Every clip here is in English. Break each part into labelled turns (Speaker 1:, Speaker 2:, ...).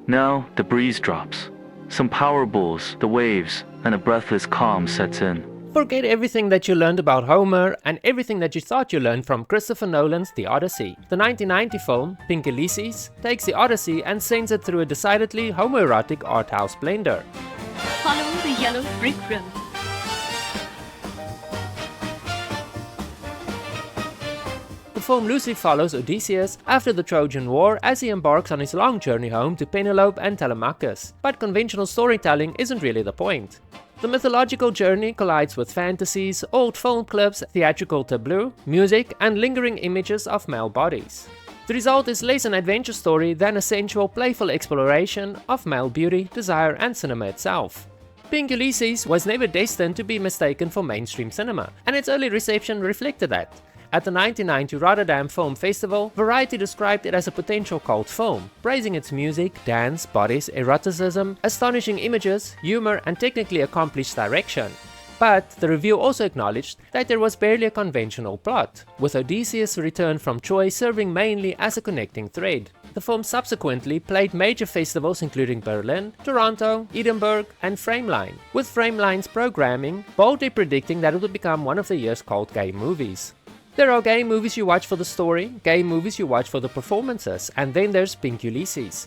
Speaker 1: Now, the breeze drops. Some power bulls, the waves, and a breathless calm sets in.
Speaker 2: Forget everything that you learned about Homer and everything that you thought you learned from Christopher Nolan's The Odyssey. The 1990 film, Pink Ulysses, takes The Odyssey and sends it through a decidedly homoerotic art house blender.
Speaker 3: Follow the yellow brick road.
Speaker 2: The film loosely follows Odysseus after the Trojan War as he embarks on his long journey home to Penelope and Telemachus, but conventional storytelling isn't really the point. The mythological journey collides with fantasies, old film clips, theatrical tableau, music, and lingering images of male bodies. The result is less an adventure story than a sensual, playful exploration of male beauty, desire, and cinema itself. Pink Ulysses was never destined to be mistaken for mainstream cinema, and its early reception reflected that. At the 1990 Rotterdam Film Festival, Variety described it as a potential cult film, praising its music, dance, bodies, eroticism, astonishing images, humor, and technically accomplished direction. But the review also acknowledged that there was barely a conventional plot, with Odysseus' return from Troy serving mainly as a connecting thread. The film subsequently played major festivals including Berlin, Toronto, Edinburgh, and Frameline, with Frameline's programming boldly predicting that it would become one of the year's cult gay movies. There are gay movies you watch for the story, gay movies you watch for the performances, and then there's Pink Ulysses.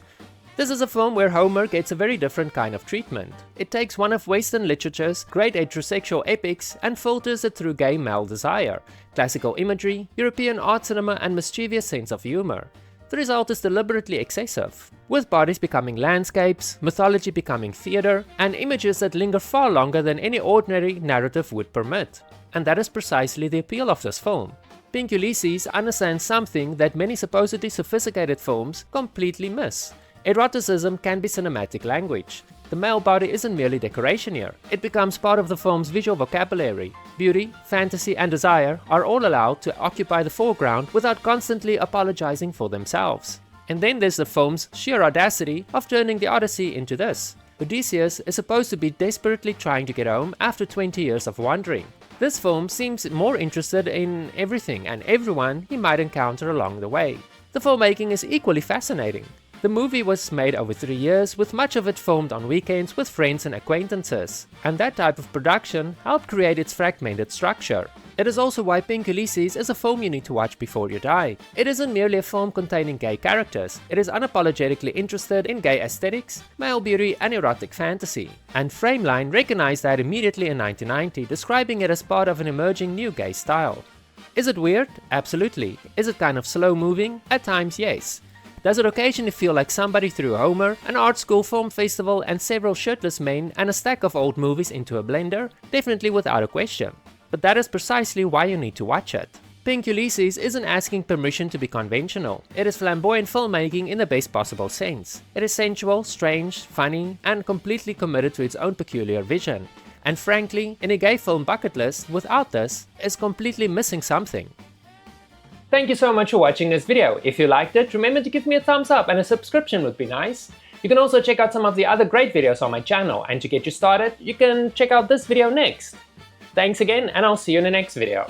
Speaker 2: This is a film where Homer gets a very different kind of treatment. It takes one of Western literature's great heterosexual epics and filters it through gay male desire, classical imagery, European art cinema, and mischievous sense of humor. The result is deliberately excessive, with bodies becoming landscapes, mythology becoming theatre, and images that linger far longer than any ordinary narrative would permit. And that is precisely the appeal of this film. Pink Ulysses understands something that many supposedly sophisticated films completely miss. Eroticism can be cinematic language. The male body isn't merely decoration here, it becomes part of the film's visual vocabulary. Beauty, fantasy, and desire are all allowed to occupy the foreground without constantly apologizing for themselves. And then there's the film's sheer audacity of turning the Odyssey into this. Odysseus is supposed to be desperately trying to get home after 20 years of wandering. This film seems more interested in everything and everyone he might encounter along the way. The filmmaking is equally fascinating. The movie was made over 3 years, with much of it filmed on weekends with friends and acquaintances, and that type of production helped create its fragmented structure. It is also why Pink Ulysses is a film you need to watch before you die. It isn't merely a film containing gay characters, it is unapologetically interested in gay aesthetics, male beauty, and erotic fantasy. And Frameline recognized that immediately in 1990, describing it as part of an emerging new gay style. Is it weird? Absolutely. Is it kind of slow moving? At times, yes. Does it occasionally feel like somebody threw Homer, an art school film festival, and several shirtless men and a stack of old movies into a blender? Definitely without a question. But that is precisely why you need to watch it. Pink Ulysses isn't asking permission to be conventional. It is flamboyant filmmaking in the best possible sense. It is sensual, strange, funny, and completely committed to its own peculiar vision. And frankly, in a gay film bucket list, without this, is completely missing something. Thank you so much for watching this video. If you liked it, remember to give me a thumbs up, and a subscription would be nice. You can also check out some of the other great videos on my channel, and to get you started, you can check out this video next. Thanks again, and I'll see you in the next video.